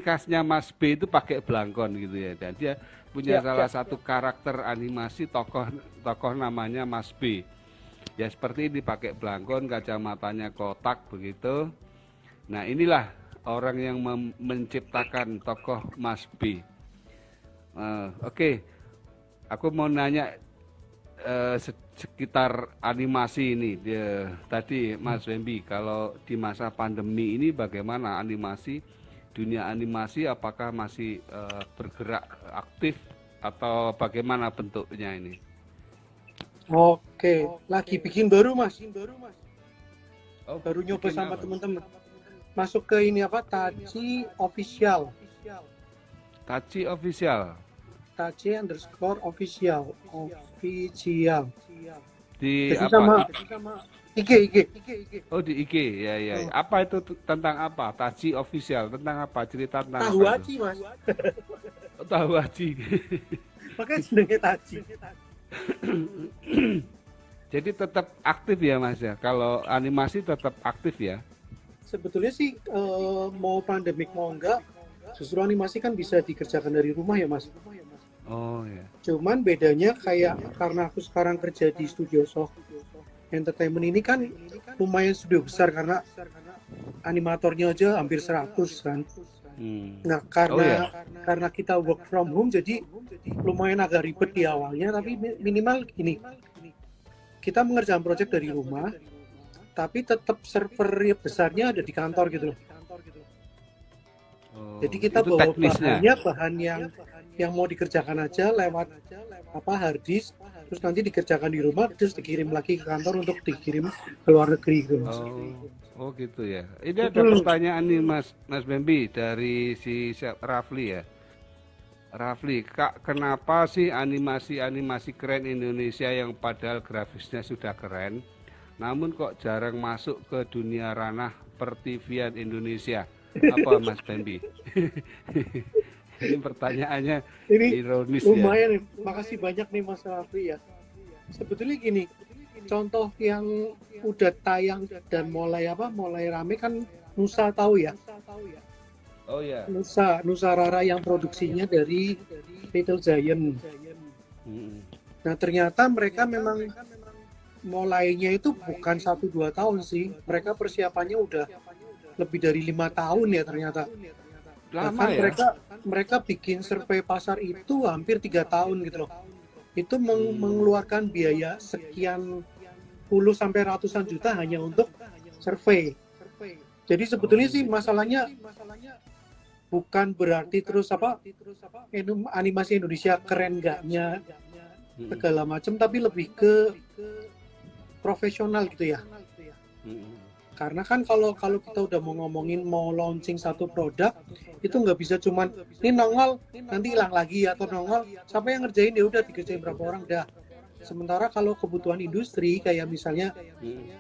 khasnya Mas B itu pakai belangkon gitu ya. Dan dia punya Ya, salah satu karakter animasi tokoh tokoh namanya Mas B. Ya seperti ini pakai belangkon, kacamatanya kotak begitu. Nah inilah orang yang menciptakan tokoh Mas B. Oke, aku mau nanya sekitar animasi ini. Tadi Mas Wembi, kalau di masa pandemi ini bagaimana animasi, dunia animasi apakah masih bergerak aktif atau bagaimana bentuknya ini? oke. Lagi bikin baru, Mas. Oh, Baru nyoba bikin sama apa? teman-teman. Masuk ke ini apa? Taci official. Tachi official Taci_official. Official. di Jadi apa? sama IG. Oh di IG ya ya. Oh, Apa itu tentang apa? Tachi official tentang apa? Cerita tentang tahu apa itu? aci, Mas. Oh, tahu Haji. Makanya jenenge Taci. Jadi tetap aktif ya Mas ya. Kalau animasi tetap aktif ya. Sebetulnya sih mau pandemik mau enggak, justru animasi kan bisa dikerjakan dari rumah ya, Mas. Oh ya. Cuman bedanya kayak karena aku sekarang kerja di Studio Soft Entertainment ini kan lumayan studio besar karena animatornya aja hampir 100 kan. Hmm. Nah, Oh ya. karena kita work from home jadi lumayan agak ribet di awalnya, tapi minimal gini, kita mengerjakan project dari rumah, tapi tetap server besarnya ada di kantor gitu loh. Oh, Jadi kita itu bawa teknisnya. bahan yang mau dikerjakan aja lewat apa hard disk, terus nanti dikerjakan di rumah, terus dikirim lagi ke kantor untuk dikirim ke luar negeri gitu Mas. Oh. Oh gitu ya. Ini ada Hmm. pertanyaan nih Mas Bambi dari si Rafli ya. Rafli, Kak, kenapa sih animasi-animasi keren Indonesia yang padahal grafisnya sudah keren, namun kok jarang masuk ke dunia ranah pertivian Indonesia? Apa Mas Bambi? Ini pertanyaannya Ini ironis ya. lumayan nih. Makasih banyak nih Mas Raffi ya. Sebetulnya gini, contoh yang udah tayang dan mulai rame kan Nusa tahu ya. Oh ya. Nusa Rara yang produksinya dari Little Giant. Mm-mm. Nah ternyata mereka memang mulainya itu bukan 1-2 tahun sih. Mereka persiapannya udah lebih dari 5 tahun ya ternyata. Lama Bahkan ya. mereka bikin survei pasar itu hampir 3 tahun gitu loh. Itu Hmm. mengeluarkan biaya sekian puluh sampai ratusan juta hanya untuk survei. Jadi sebetulnya Oh sih gitu. masalahnya bukan berarti terus apa animasi Indonesia keren enggaknya Mm-mm. segala macam, tapi lebih ke profesional gitu ya. Mm-mm. Karena kan kalau kalau kita udah mau ngomongin mau launching satu produk itu nggak bisa cuman ini nongol nanti hilang lagi atau nongol siapa yang ngerjain ya udah dikerjain berapa orang dah. Sementara kalau kebutuhan industri kayak misalnya Mm-mm.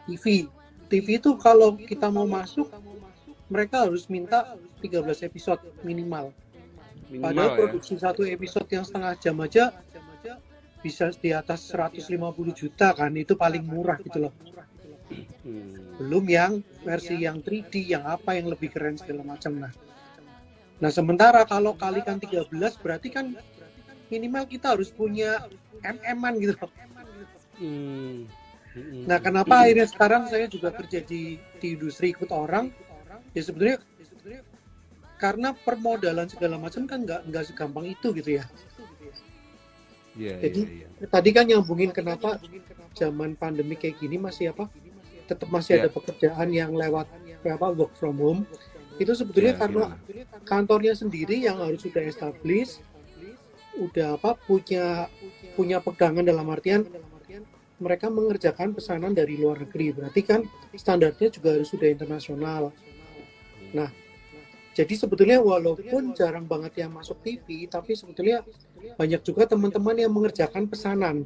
TV itu kalau kita mau masuk mereka harus minta 13 episode minimal. Padahal Minimal ya. produksi satu episode yang setengah jam aja bisa di atas 150 juta kan, itu paling murah gitu loh. Hmm. Belum yang versi yang 3D, yang apa yang lebih keren segala macam. Nah sementara kalau kalikan 13 berarti kan minimal kita harus punya MM-an gitu loh. Hmm. Nah kenapa akhirnya sekarang saya juga kerja di industri ikut orang, ya sebetulnya karena permodalan segala macam kan nggak segampang itu gitu ya. Iya, iya, Jadi iya. tadi kan nyambungin kenapa zaman pandemi kayak gini masih apa tetap masih ada Ya, pekerjaan yang lewat apa work from home, itu sebetulnya ya, karena gimana? kantornya sendiri yang harus sudah established, udah apa punya pegangan dalam artian mereka mengerjakan pesanan dari luar negeri, berarti kan standarnya juga harus sudah internasional. Nah jadi sebetulnya walaupun jarang banget yang masuk TV, tapi sebetulnya banyak juga teman-teman yang mengerjakan pesanan.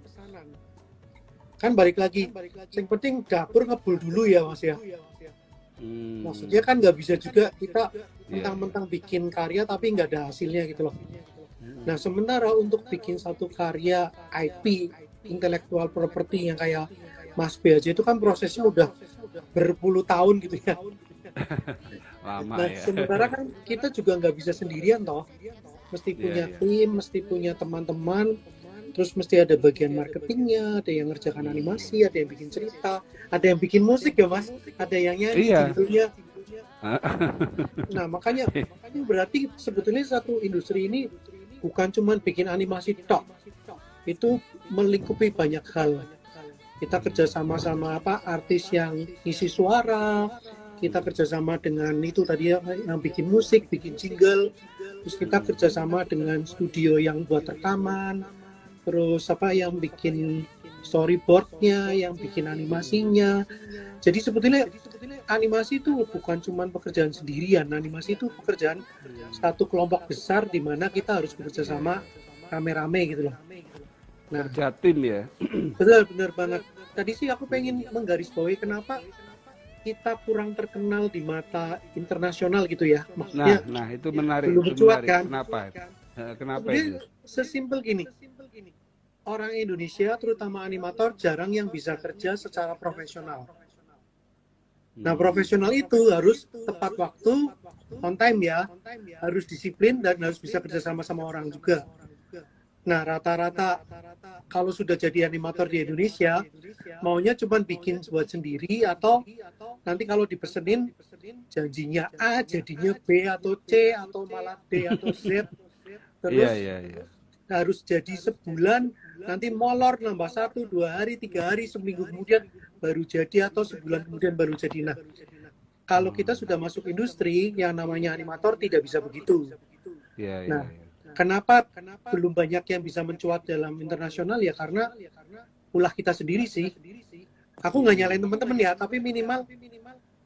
Kan balik lagi, yang penting dapur ngebul dulu ya Mas ya. Maksudnya Hmm, kan nggak bisa juga kita iya, iya. mentang-mentang bikin karya tapi nggak ada hasilnya gitu loh. Hmm, Nah sementara untuk bikin satu karya IP, intellectual property yang kayak Mas B aja itu kan prosesnya udah berpuluh tahun gitu ya. Lama Nah, ya. sementara kan kita juga nggak bisa sendirian toh. Mesti Iya, punya iya. tim, mesti punya teman-teman, terus mesti ada bagian marketingnya, ada yang ngerjakan Hmm. animasi, ada yang bikin cerita, ada yang bikin musik ya Mas, ada yang nyanyi Iya. jinglenya. Nah, makanya itu berarti sebetulnya satu industri ini bukan cuma bikin animasi tok, itu melingkupi banyak hal. Kita kerja Hmm. sama-sama apa artis yang isi suara, kita kerjasama dengan itu tadi yang bikin musik, bikin jingle, terus kita Hmm. kerjasama dengan studio yang buat rekaman, terus apa yang bikin storyboardnya, yang bikin animasinya. Jadi sebetulnya animasi itu bukan cuma pekerjaan sendirian, animasi itu pekerjaan satu kelompok besar di mana kita harus bekerja Iya, iya. sama rame-rame gitu loh. Nah, Kerja tim ya. benar-benar banget. Tadi sih aku pengen Hmm. menggarisbawahi kenapa kita kurang terkenal di mata internasional gitu ya. Nah, Maksudnya nah itu menarik, belum itu mencuat menarik. kan. Kenapa? Kenapa itu? Sebenarnya sesimpel gini, orang Indonesia terutama animator jarang yang bisa kerja secara profesional. Nah, Hmm. profesional itu harus tepat waktu, on time ya, harus disiplin dan harus bisa kerja sama orang juga. Nah, rata-rata kalau sudah jadi animator di Indonesia, maunya cuma bikin buat sendiri atau nanti kalau dipesenin janjinya A, jadinya B atau C atau malah D atau Z. Iya, Terus iya, iya. harus jadi sebulan, nanti molor nambah 1, 2 hari, 3 hari, seminggu kemudian baru jadi atau sebulan kemudian baru jadi. Nah, kalau kita Hmm. sudah masuk industri yang namanya animator tidak bisa begitu. Iya, iya, Nah, iya. kenapa belum banyak yang bisa mencuat dalam internasional ya karena ulah kita sendiri sih. Aku nggak nyalain Hmm. teman-teman ya, tapi minimal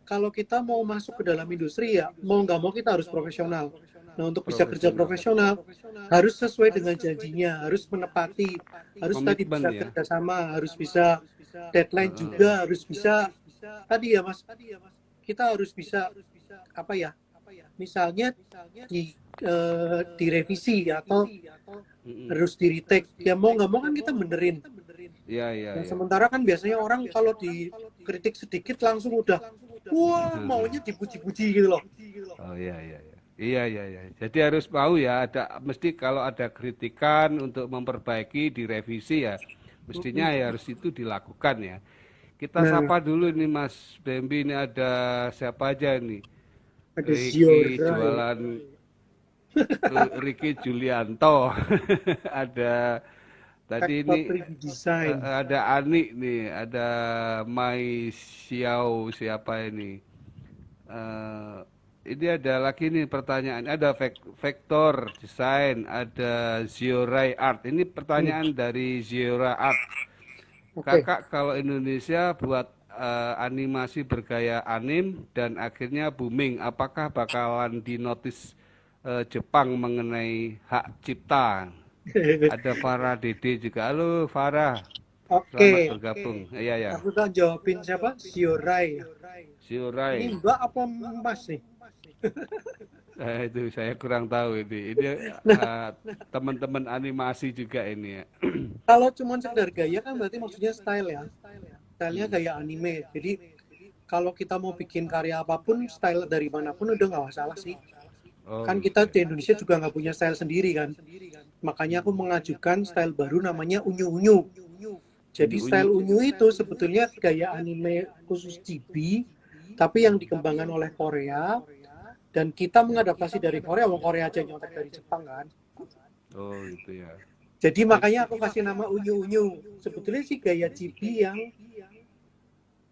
kalau kita mau masuk ke dalam industri ya mau nggak mau kita harus profesional. Nah, untuk bisa kerja Profesional. profesional harus sesuai dengan janjinya, harus menepati, harus tadi Komitmen bisa ya. kerjasama, harus bisa deadline Heeh. juga, harus bisa tadi ya Mas, kita harus bisa apa ya, misalnya direvisi atau Mm-mm. harus di retake ya mau nggak mau kan kita benerin. Iya, iya, Nah, iya. sementara kan biasanya orang kalau dikritik sedikit langsung udah wah maunya dipuji-puji gitu loh. Oh, iya, iya, iya. Iya, iya, iya. Jadi harus mau ya, ada mesti kalau ada kritikan untuk memperbaiki, direvisi ya, mestinya Mm-mm. ya harus itu dilakukan ya. Kita Nah, sapa dulu nih Mas Bambi, ini ada siapa aja nih? ada Ricky Ziora ya, jualan, Ricky Julianto. Ada tadi ini, Factory Design. ada Ani nih, ada Mai Xiao, siapa ini? Eh, ini ada lagi nih pertanyaan, ada Vector Design, ada Ziorai Art. Ini Hmm, pertanyaan dari Ziora Art. oke. Kakak kalau Indonesia buat animasi bergaya anim dan akhirnya booming, apakah bakalan dinotis Jepang mengenai hak cipta? Ada Farah Dede juga. Halo Farah, selamat Oke, bergabung. Iya ya, aku kan jawabin siapa? Ziorai ya. Ini Siurai. Mbak apa Mas nih? Itu saya kurang tahu ini. Ini Nah, teman-teman animasi juga ini ya. kalau cuma sekedar gaya kan berarti maksudnya style ya. Stylenya Mm. gaya anime. Jadi kalau kita mau bikin karya apapun, style dari manapun udah nggak masalah sih. Oh Kan gitu kita ya. di Indonesia juga nggak punya style sendiri kan. Makanya aku Mm. mengajukan style baru namanya unyu-unyu. Jadi Unyu-unyu. style unyu itu sebetulnya gaya anime khusus chibi, tapi yang dikembangkan oleh Korea, dan kita mengadaptasi dari Korea, wong Korea aja nyontek dari Jepang kan. Oh gitu ya. Jadi Jadi, makanya aku kasih nama unyu-unyu. Sebetulnya sih gaya chibi yang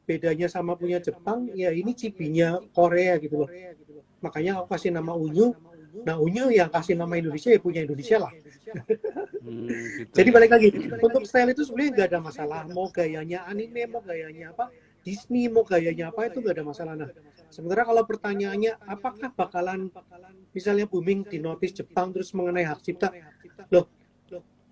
bedanya sama punya Jepang, ya ini cibinya Korea gitu loh. Makanya aku kasih nama unyu. Nah, unyu yang kasih nama Indonesia ya punya Indonesia lah. gitu Jadi ya. balik lagi, untuk style itu sebenarnya nggak ada masalah. Mau gayanya anime, mau gayanya apa, Disney, mau gayanya apa, itu nggak ada masalah. Nah, sementara kalau pertanyaannya, apakah bakalan misalnya booming di notice Jepang terus mengenai hak cipta, loh,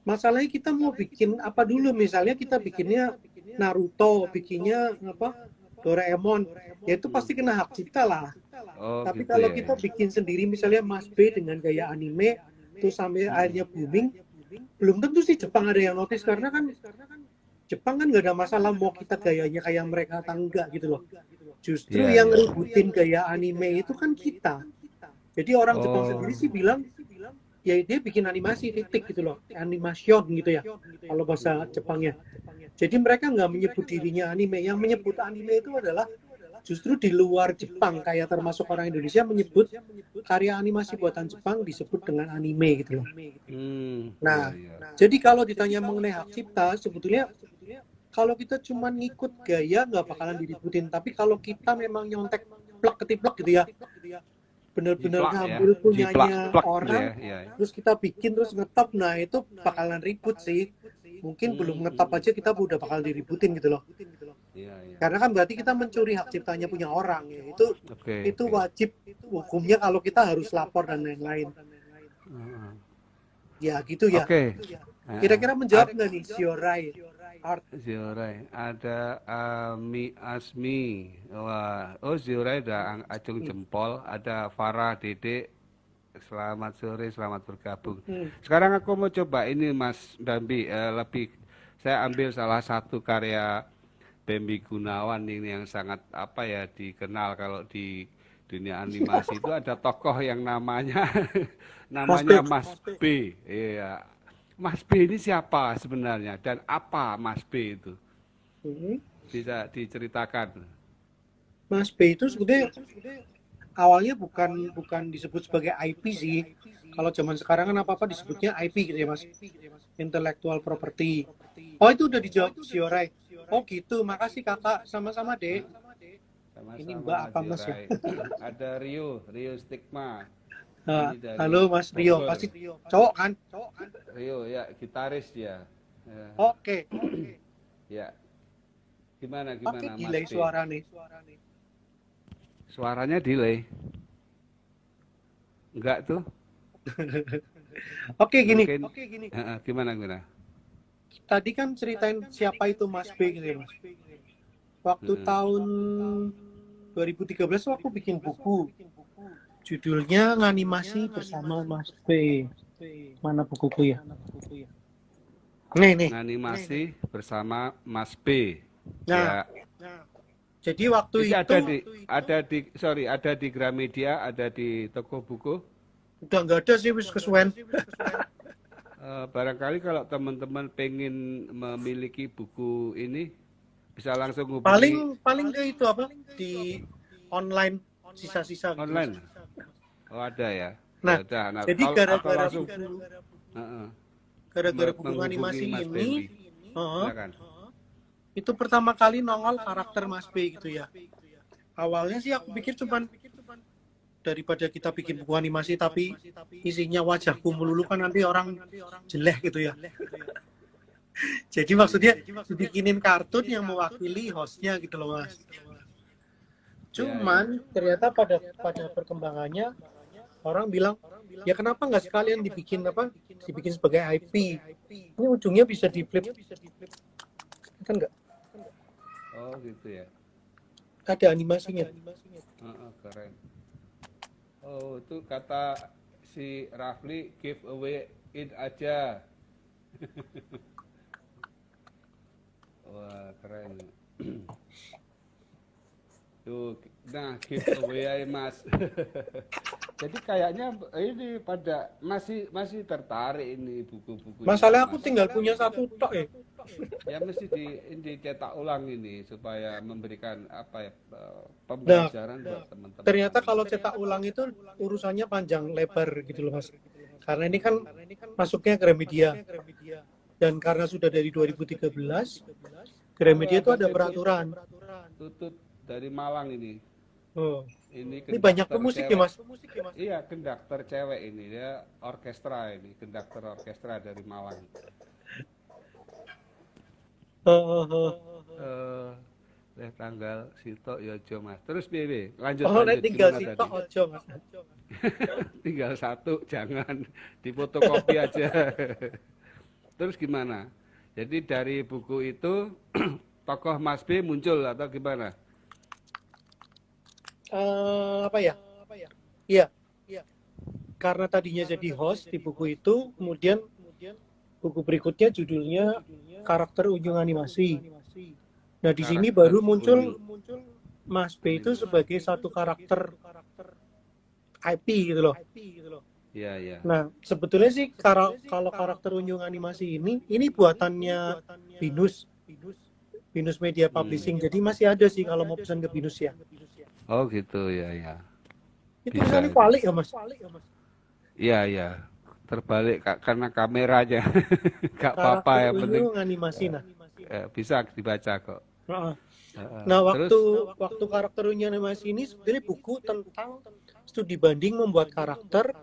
masalahnya kita mau bikin apa dulu? Misalnya kita bikinnya Naruto, bikinnya apa, Doraemon, ya itu Hmm. pasti kena hak cipta lah. Oh Tapi gitu kalau ya. kita bikin sendiri, misalnya Mas B dengan gaya anime, terus sampai Mm-mm. akhirnya booming, belum tentu sih Jepang ada yang notice karena kan Jepang kan nggak ada masalah mau kita gayanya kayak mereka atau enggak gitu loh. Justru Iya, yang iya. ributin gaya anime itu kan kita. Jadi orang Jepang Oh, sendiri sih bilang ya dia bikin animasi titik gitu loh, animation gitu ya kalau bahasa Jepangnya. Jadi mereka nggak menyebut dirinya anime, yang menyebut anime itu adalah justru di luar Jepang, kayak termasuk orang Indonesia menyebut karya animasi buatan Jepang disebut dengan anime gitu loh. iya, Nah, iya. jadi kalau ditanya mengenai hak cipta, sebetulnya kalau kita cuma ngikut gaya nggak bakalan diributin. Tapi kalau kita memang nyontek plek ketiplek gitu ya, bener-bener Jiplak ya, ngambil jiplak punyanya plak gitu ya, orang, iya. terus kita bikin terus ngetop, nah itu bakalan ribut sih. Mungkin belum ngetop aja kita udah bakal diributin gitu loh. Iya, iya. Karena kan berarti kita mencuri hak ciptanya punya orang ya. Oke, Itu oke. wajib hukumnya kalau kita harus lapor dan lain-lain. Heeh. Ya gitu ya. Oke. Heeh. Kira-kira menjawab nggak nih Siorai Art? Ziorai, ada Ami Asmi, wah, oh Ziorai udah acung jempol, ada Farah Dede, selamat sore, selamat bergabung. Hmm. Sekarang aku mau coba ini Mas Bambi, lebih, saya ambil salah satu karya Bambi Gunawan ini yang sangat apa ya dikenal kalau di dunia animasi itu ada tokoh yang namanya Mas namanya Beb. Mas B. Iya. Mas B ini siapa sebenarnya dan apa Mas B itu? Hmm. Bisa diceritakan? Mas B itu sebetulnya awalnya bukan disebut sebagai IP sih. Kalau zaman sekarang kan apa-apa disebutnya IP gitu ya Mas. Intellectual property. Oh itu udah dijawab Siorai. Oh gitu, makasih kakak. Sama-sama dek. Ini Sama-sama Mbak Mas apa Mas ya? Yorai. Ada Rio Stigma. Nah, Ini dari halo Mas Rio, Bogor. pasti cowok kan? Rio ya, gitaris dia. Ya, Oke, ya. Gimana oke gimana Mas delay B? suara nih. Suaranya delay. Enggak tuh? Oke gini, Mungkin gimana gimana? tadi kan ceritain siapa itu Mas B gitu ya Mas. Waktu tahun 2013 aku bikin buku. Judulnya Nganimasi Bersama Mas B. Mana bukuku ya? Nih. Animasi bersama Mas B. Nah, Ya. jadi waktu Ini itu ada di Gramedia, ada di toko buku. udah nggak ada sih wis kesuwen. Barangkali kalau teman-teman pengen memiliki buku ini bisa langsung Paling ke itu apa? Di online sisa-sisa gitu. online. Oh ada ya. Nah, Ya udah. Nah, jadi atau gara-gara langsung buku animasi Mas ini, Bambi. Silakan. itu pertama kali nongol karakter Mas B gitu ya. Awalnya sih aku pikir cuman daripada kita bikin buku animasi tapi isinya wajahku melulu kan nanti orang jelek gitu ya. Jadi maksudnya dibikinin kartun yang mewakili hostnya gitu loh Mas. Cuman ternyata pada perkembangannya orang bilang ya kenapa nggak sekalian dibikin sebagai IP. Ini ujungnya bisa di flip kan nggak? Oh gitu ya. Ada animasinya. Keren. Oh itu kata si Rafli give away it aja. Wah keren. Tuh, nah giveaway aja Mas. Jadi kayaknya ini pada masih tertarik ini buku-buku. Masalah aku tinggal punya satu tok ya. Ya mesti dicetak ulang ini supaya memberikan apa ya pembelajaran buat teman-teman. Ternyata kalau cetak ulang itu urusannya panjang lebar gitu loh Mas. Karena ini kan masuknya Gramedia. Dan karena sudah dari 2013, Gramedia itu ada peraturan. Tutut dari Malang ini. Oh. Ini banyak pemusik ya Mas? Iya, konduktor cewek ini, dia orkestra ini, konduktor orkestra dari Malang. Tanggal Sito Yojo Mas. Terus piye? Lanjut. Tinggal Sito Ojo Mas. Tinggal satu, jangan difotokopi aja. Terus gimana? Jadi dari buku itu tokoh Mas B muncul atau gimana? Iya. Karena tadinya jadi host di buku itu, kemudian buku berikutnya judulnya Karakter Ujung Animasi. Nah, di sini baru muncul Mas B itu sebagai satu karakter IP gitu loh. Iya, iya. Nah, sebetulnya sih kalau karakter Unyu animasi ini buatannya Binus, Binus Media Publishing. Jadi masih ada sih kalau mau pesan ke Binus ya. Oh gitu ya, ya. Itu Bisa tulisannya itu. kualik ya Mas. Iya, iya. Terbalik karena kameranya. Gak apa-apa, Karakter yang penting Unyu animasi nah. bisa dibaca kok. Heeh. Heeh. Nah, Terus, waktu karakter Unyu animasi ini sebetulnya buku tentang studi banding membuat karakter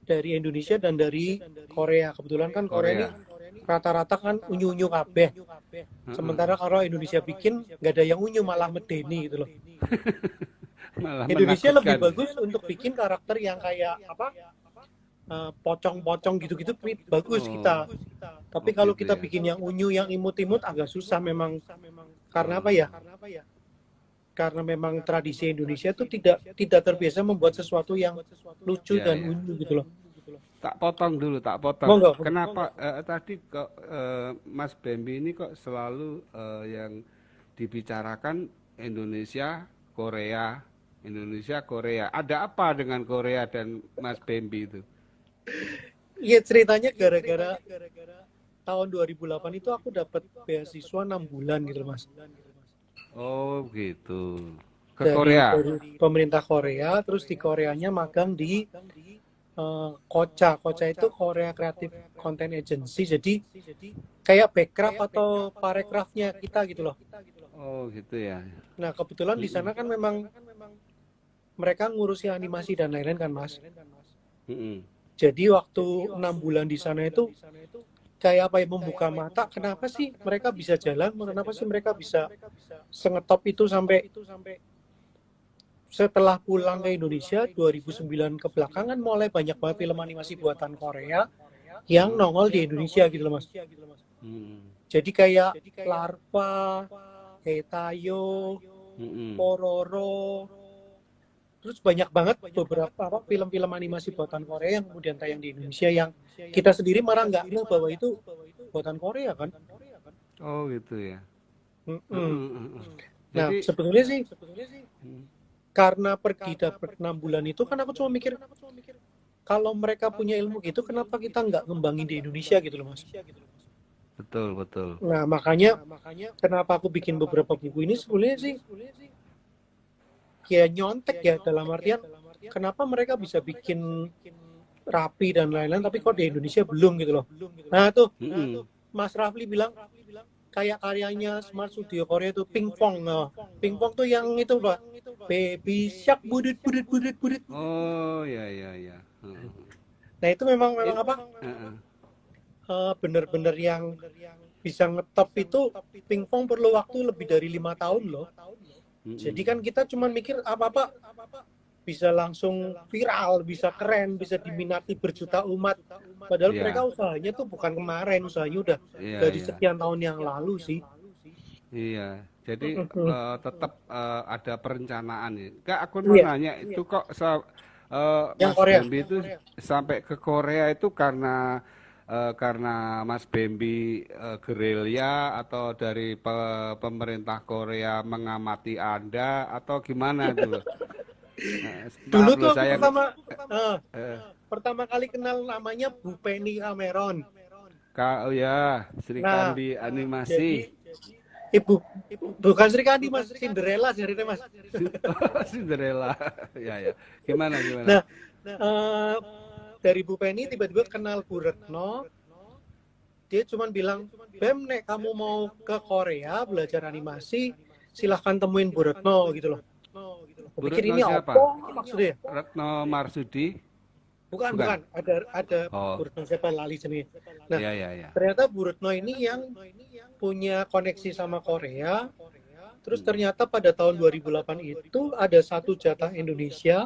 dari Indonesia dan dari Korea. Kebetulan kan Korea ini Korea. rata-rata kan unyu-unyu kabeh. Heeh. Sementara kalau Indonesia bikin nggak ada yang unyu malah medeni gitu loh. Malah Indonesia lebih menakutkan. bagus untuk bikin karakter yang kayak apa pocong-pocong gitu-gitu bagus kita. Tapi Oh kalau gitu kita ya. bikin yang unyu yang imut-imut agak susah memang karena apa ya? Karena memang tradisi Indonesia itu tidak terbiasa membuat sesuatu yang lucu Ya, dan ya. unyu gitu loh. Tak potong dulu, tak potong. Monggo. Kenapa tadi kok Mas Bambi ini kok selalu yang dibicarakan Indonesia, Korea, Indonesia, Korea. Ada apa dengan Korea dan Mas Bambi itu? Iya ceritanya gara-gara tahun 2008 itu aku dapat beasiswa 6 bulan gitu Mas. Oh gitu. Ke Dari Korea. pemerintah Korea, terus di Koreanya magang di Kocha. Kocha itu Korea Creative Content Agency. Jadi kayak backcraft atau parekraftnya kita gitu loh. Oh gitu ya. Nah, kebetulan di sana kan memang mereka ngurusi animasi dan lain-lain kan, Mas. Mm-mm. Jadi waktu 6 bulan di sana itu kayak apa ya, membuka mata, kenapa sih mereka bisa jalan, kenapa sih mereka bisa sengetop itu sampai setelah pulang ke Indonesia 2009 ke belakangan mulai banyak banget film animasi buatan Korea yang nongol di Indonesia gitu loh Mas. Mm-mm. Jadi kayak Larva, Hetayo, Mm-mm. Pororo, terus banyak banget beberapa film-film animasi buatan Korea yang kemudian tayang di Indonesia yang kita sendiri malah nggak tahu bahwa itu buatan Korea kan. Oh gitu ya. Mm-mm. Mm-mm. Nah Jadi, sebetulnya sih mm, karena pergi dapat 6 bulan itu kan aku cuma mikir kalau mereka punya ilmu gitu kenapa kita nggak ngembangin di Indonesia gitu loh Mas. betul betul. Nah makanya kenapa aku bikin beberapa buku ini sebenarnya sih ya nyontek ya dalam artian kenapa mereka bisa bikin rapi dan lain-lain tapi kok di Indonesia belum gitu loh. Nah tuh Mm-mm. Mas Rafli bilang kayak karyanya Smart Studio Korea itu Pingpong. Nah, Pingpong tuh yang itu Pak. Baby Shark budut budut budut budut. Oh ya ya ya. Mm. Nah itu memang It- apa uh-uh. bener-bener yang bisa ngetop itu Pingpong perlu waktu lebih dari 5 tahun loh. Mm-mm. Jadi kan kita cuma mikir apa-apa bisa langsung viral, bisa keren, bisa diminati berjuta umat. Padahal Iya, mereka usahanya tuh bukan kemarin, usahanya udah iya, dari iya, sekian tahun yang lalu sih. iya. Jadi tetap ada perencanaan ya. Kak, aku mau Iya, nanya itu kok yang Mas Korea. Bambi itu sampai ke Korea itu karena Mas Bambi gerilya atau dari pemerintah Korea mengamati Anda atau gimana dulu? Dulu Maaf tuh loh aku saya. Eh, pertama kali kenal namanya Bu Penny Cameron. Kak, oh ya, Sri Nah, Kandi jadi animasi. Ibu bukan Sri Kandi Mas, Cinderella ceritanya Mas. Cinderella. Ya ya. Gimana gimana? Nah, eh, dari Bu Penny tiba-tiba kenal Bu Retno. Dia cuma bilang, Bem, nek kamu mau ke Korea belajar animasi, silahkan temuin Bu Retno gitu loh. Aku Bu pikir Retno ini siapa? apa maksudnya? Retno Marsudi? Bukan, Bukan. ada Oh, Bu Retno siapa lali jenis. Nah, ya ya ya. ternyata Bu Retno ini yang punya koneksi sama Korea. Terus ternyata pada tahun 2008 itu ada satu jatah Indonesia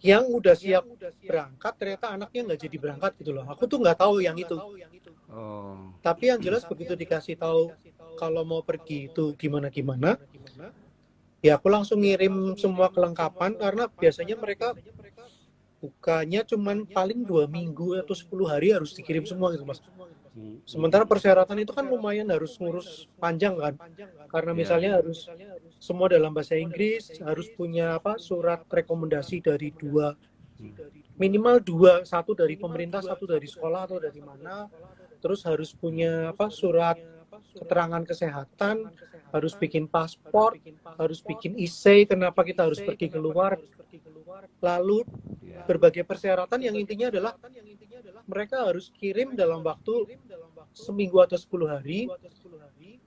yang udah siap berangkat, ternyata anaknya nggak jadi berangkat gitu loh. Aku tuh nggak tahu yang itu. Oh, Tapi yang jelas begitu dikasih tahu kalau mau pergi itu gimana-gimana, ya aku langsung ngirim semua kelengkapan karena biasanya mereka bukannya cuman paling 2 minggu atau 10 hari harus dikirim semua gitu Mas. Sementara persyaratan itu kan lumayan harus ngurus panjang kan, karena Ya, misalnya harus semua dalam bahasa Inggris, harus punya surat rekomendasi dari minimal satu dari pemerintah, satu dari sekolah atau dari mana, terus harus punya surat keterangan kesehatan, harus bikin paspor, harus bikin IC kenapa kita harus pergi keluar, lalu ya. berbagai persyaratan yang intinya adalah mereka harus kirim dalam waktu seminggu atau 10 hari.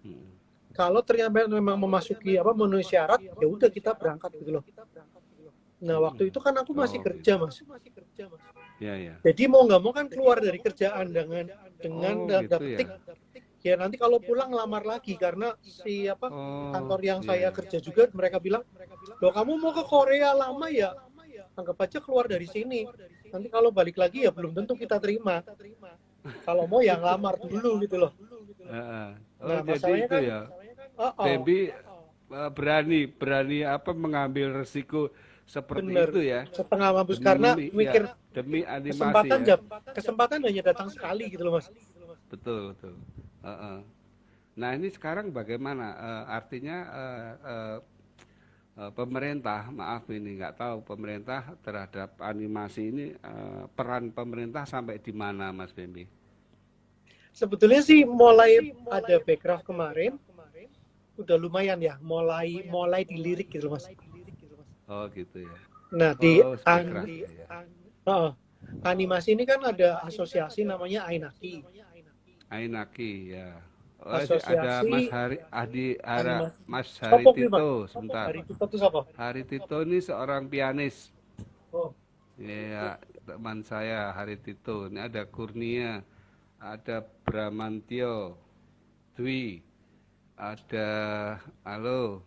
Hmm. Kalau ternyata memang memasuki memenuhi syarat, ya udah kita berangkat gitu loh. Nah, waktu itu kan aku masih Oh, kerja, gitu. Mas. Ya, ya. Jadi mau nggak mau kan keluar dari kerjaan dengan Oh, tanda gitu petik, ya. ya nanti kalau pulang lamar lagi karena kantor Oh, yang iya, saya iya. kerja juga mereka bilang, "Loh, kamu mau ke Korea lama ya? Anggap aja keluar dari sini. Nanti kalau balik lagi ya belum tentu kita terima. Kalau mau yang lamar dulu gitu loh." Heeh. Oh, Nah, jadi masalahnya itu kan, ya. oh, Bambi berani mengambil resiko seperti bener, itu ya, setengah mampus karena demi mikir ya, demi animasi kesempatan ya. kesempatan hanya datang sekali gitu loh, Mas. Betul, betul. Heeh. Nah, ini sekarang bagaimana? Artinya pemerintah, maaf ini nggak tahu pemerintah terhadap animasi ini, peran pemerintah sampai di mana, Mas Bambi? Sebetulnya sih mulai ada background kemarin, udah lumayan ya, mulai dilirik gitu loh, Mas. Oh, gitu ya. Nah, Oh, spekras ya. oh, animasi ini kan ada asosiasi namanya Ainaki. Ainaki ya. Oh, ada Mas Asosiasi animasi. Mas Hari Sopo kuwi, Mas? Tito, sebentar. Hari itu tuh siapa? Hari Tito ini seorang pianis. Oh, Ya, teman saya Hari Tito. Ini ada Kurnia, ada Bramantio, Dwi, ada halo.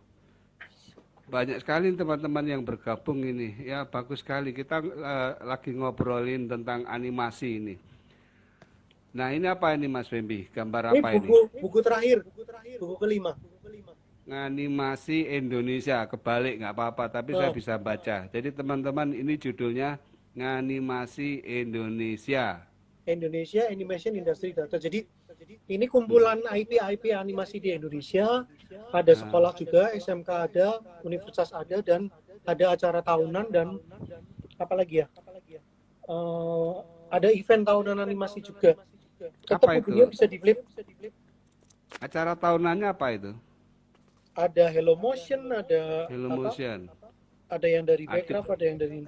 Banyak sekali teman-teman yang bergabung ini. Ya, bagus sekali. Kita lagi ngobrolin tentang animasi ini. Nah, ini apa ini Mas Bambi? Gambar ini apa ini? buku terakhir, buku kelima. Animasi Indonesia, kebalik nggak apa-apa, tapi saya Oh, bisa baca. Jadi teman-teman ini judulnya Animasi Indonesia. Indonesia Animation Industry Data. Jadi ini kumpulan IP animasi di Indonesia. Ada sekolah juga, SMK ada, universitas ada, dan ada acara tahunan dan apa lagi ya? Ada event tahunan animasi juga. Tetap Apa bukunya itu? bisa di flip. Acara tahunannya apa itu? Ada Hello Motion, Hello Motion. ada yang dari Adik. Backcraft, ada yang dari.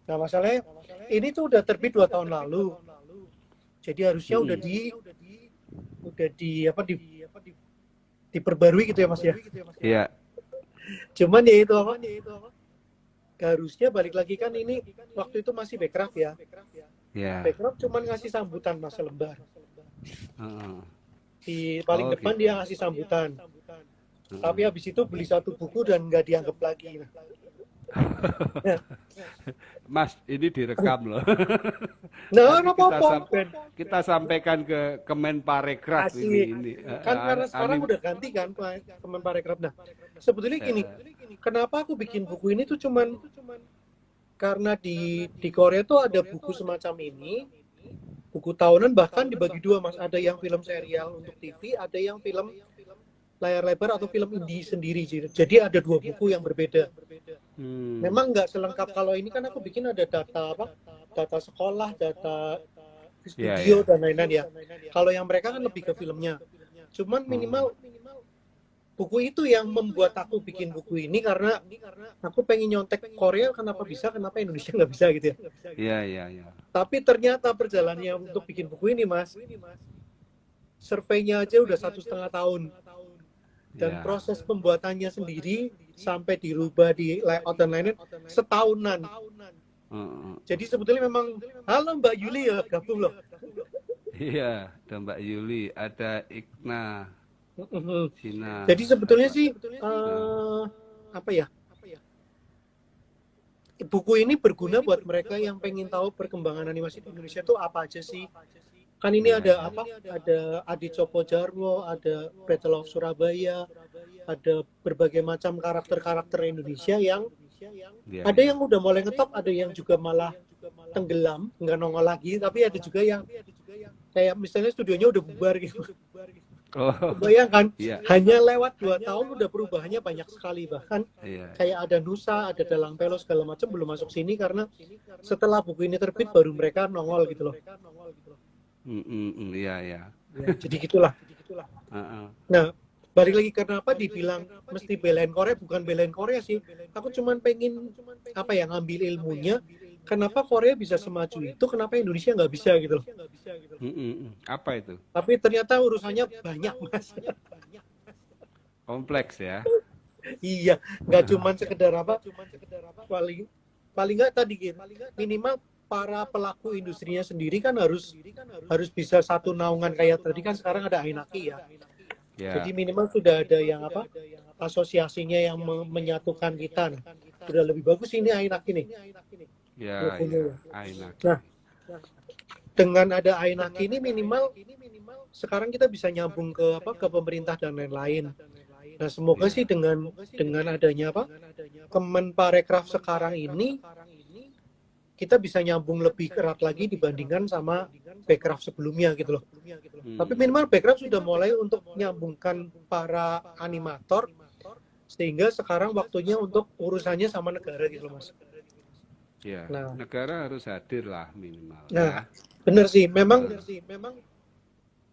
Nah, masalahnya ini tuh udah terbit 2 tahun lalu. Jadi harusnya diperbarui gitu ya, Mas ya. Iya. Cuman ya itu harusnya balik lagi kan ini waktu itu masih Backcraft ya. Iya. Backcraft cuman ngasih sambutan Mas selembar. Heeh. Di paling Oh, depan gitu. dia ngasih sambutan. Tapi habis itu beli 1 buku dan nggak dianggap lagi. Mas, ini direkam loh. Nah, Nanti apa-apa. kita sampaikan ke Kemenparekraf Asik. ini. Kan karena sekarang udah ganti kan Kemenparekraf. Nah, sebetulnya gini, kenapa aku bikin buku ini tuh cuman karena di Korea tuh ada buku semacam ini, buku tahunan bahkan dibagi 2, Mas. Ada yang film serial untuk TV, ada yang film layar lebar atau film indie sendiri. Jadi ada 2 buku yang berbeda. Memang nggak selengkap. Kalau ini kan aku bikin ada data sekolah, data studio dan lain-lain ya. Kalau yang mereka kan lebih ke filmnya. Cuman minimal buku itu yang membuat aku bikin buku ini karena aku pengen nyontek Korea, kenapa bisa, kenapa Indonesia nggak bisa gitu ya. Iya. Tapi ternyata perjalanannya untuk bikin buku ini, Mas, surveinya aja udah 1,5 tahun. Dan proses pembuatannya sendiri sampai dirubah di layout dan lain-lain setahunan. Jadi sebetulnya memang, halo Mbak Yuli ya, gabung loh. Iya, ada Mbak Yuli, ada Ikna, Cina. Jadi sebetulnya sih apa ya? Buku ini berguna buat mereka yang pengen tahu perkembangan animasi di Indonesia itu apa aja sih. Kan ini ada apa? Ada Adi Copo Jarwo, ada Battle of Surabaya, ada berbagai macam karakter-karakter Indonesia yang ada yang udah mulai ngetop, ada yang juga malah tenggelam, nggak nongol lagi, tapi ada juga yang kayak misalnya studionya udah bubar gitu. Oh, Bayangkan, iya, hanya lewat 2 tahun udah perubahannya banyak sekali. Bahkan iya. kayak ada Nusa, ada Dalang Pelo segala macam belum masuk sini karena setelah buku ini terbit baru mereka nongol gitu loh. Iya, iya. Ya, jadi gitulah. Heeh. Nah, balik lagi kenapa dibilang mesti belain Korea, bukan belain Korea sih. Aku cuman pengen apa ya, ngambil ilmunya. Kenapa Korea bisa semaju itu, kenapa Indonesia nggak bisa gitu loh. Apa itu? Tapi ternyata urusannya banyak, Mas. Kompleks ya. Iya, nggak cuman sekedar apa, paling paling nggak tadi gitu. Minimal para pelaku industrinya sendiri kan harus bisa satu naungan kayak tadi kan sekarang ada Ainaki ya. Ya, Jadi minimal sudah ada yang apa, asosiasinya yang menyatukan kita. Nah, sudah lebih bagus ini Ainaki nih ya, logonya. ya. Enak. Nah, dengan ada Ainaki ini minimal sekarang kita bisa nyambung ke apa, ke pemerintah dan lain-lain. Nah, semoga Ya. sih dengan adanya apa, Kemenparekraf sekarang ini kita bisa nyambung lebih erat lagi dibandingkan sama Bekraf sebelumnya gitu loh. Tapi minimal Bekraf sudah mulai untuk menyambungkan para animator sehingga sekarang waktunya untuk urusannya sama negara gitu loh, Mas. Ya, Nah, negara harus hadir lah minimal nah ya. bener sih, memang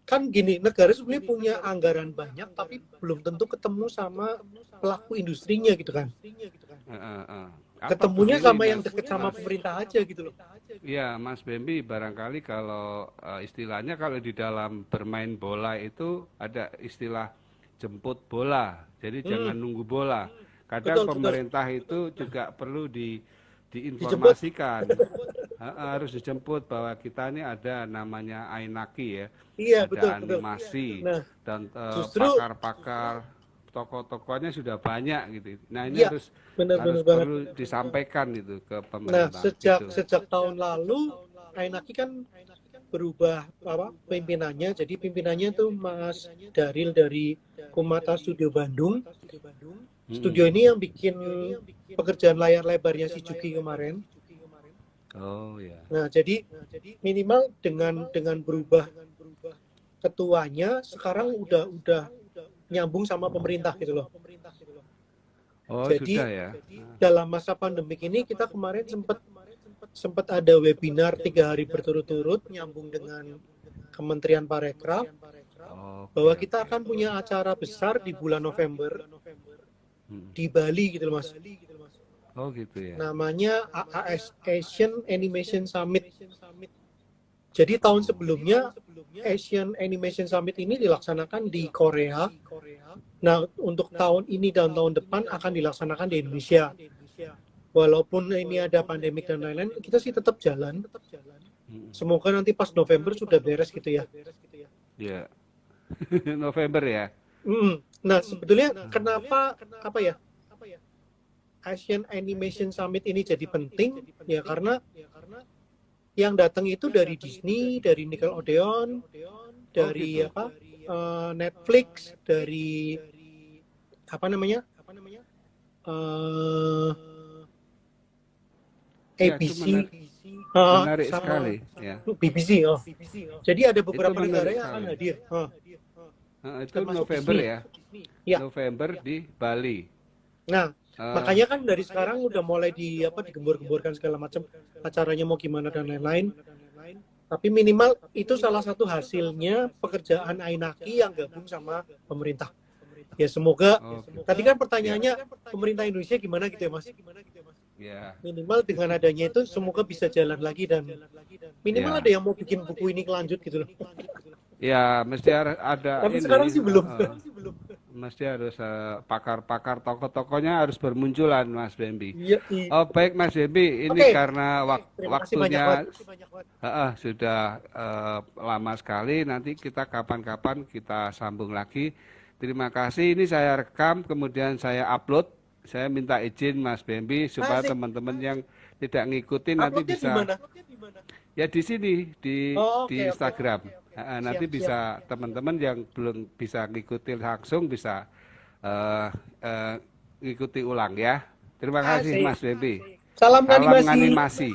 kan gini, negara sebenarnya punya anggaran banyak tapi belum tentu ketemu sama pelaku industrinya gitu kan. Apa Ketemunya begini, sama yang Mas, deket sama Mas? pemerintah aja gitu loh. Ya, Mas Bambi, barangkali kalau istilahnya kalau di dalam bermain bola itu ada istilah jemput bola. Jadi jangan nunggu bola. Kadang Betul, betul. pemerintah itu juga perlu Dijemput. diinformasikan. Harus dijemput bahwa kita ini ada namanya Ainaki ya, Iya, betul, ada betul. animasi Nah, dan justru pakar-pakar tokoh-tokohnya sudah banyak gitu. Nah ini iya, harus benar-benar banget. perlu disampaikan itu ke Nah, pemerintah sejak gitu. sejak tahun lalu Ainaki kan berubah apa pimpinannya. Jadi pimpinannya tuh Mas Daril dari Kumata Studio Bandung. Studio ini yang bikin pekerjaan layar lebarnya si Juki kemarin. Oh ya. Nah, jadi minimal dengan berubah ketuanya sekarang udah nyambung sama pemerintah gitu loh. Oh Jadi sudah ya. dalam masa pandemik ini kita kemarin sempat ada webinar 3 hari berturut-turut nyambung dengan Kementerian Parekraf bahwa Oke, kita oke. akan punya acara besar di bulan November Hmm. di Bali gitu loh Mas. Oh gitu ya. Namanya AAS Asian Animation Summit. Jadi tahun sebelumnya Asian Animation Summit ini dilaksanakan di Korea. Nah, untuk tahun ini dan tahun depan akan dilaksanakan di Indonesia. Walaupun ini ada pandemik dan lain-lain, kita sih tetap jalan. Semoga nanti pas November sudah beres gitu ya. Ya. November ya. Nah, sebetulnya kenapa apa ya Asian Animation Summit ini jadi penting? Ya karena yang datang itu dari Disney, dari Nickelodeon, Oh dari gitu. apa Netflix, dari apa namanya eh, Ya itu ABC, menarik sama sekali ya. BBC. Oh. Jadi ada Itu beberapa negara menarik yang akan sekali. hadir, Itu termasuk November Disney. ya. Ya. November di Bali. Nah, Eh, makanya kan dari sekarang udah mulai digembur-gemburkan segala macam acaranya mau gimana dan lain-lain. Tapi minimal itu salah satu hasilnya pekerjaan Ainaki yang gabung sama pemerintah. Ya semoga. oh, gitu. Tadi kan Ya, pertanyaannya pemerintah Indonesia gimana gitu ya Mas? ya, Minimal dengan adanya itu semoga bisa jalan lagi dan minimal ya. ada yang mau bikin buku ini lanjut gitu loh. Ya, mesti ada Tapi sekarang ini. sih belum. Mesti harus pakar-pakar tokoh-tokohnya harus bermunculan, Mas Bambi. Iya. Oh, baik Mas Bambi, ini Oke. karena Terima kasih banyak waktunya banget. sudah lama sekali. Nanti kita kapan-kapan kita sambung lagi. Terima kasih. Ini saya rekam, kemudian saya upload. Saya minta izin Mas Bambi supaya Asik. teman-teman yang tidak ngikutin nanti Uploadnya di bisa mana? ya di sini Oh, di oke. Instagram. Nanti Siap, siap. bisa teman-teman yang belum bisa ngikutin langsung bisa eh, eh, ngikuti ulang ya. Terima kasih Asik. Mas Bambi. Salam Salam animasi. animasi.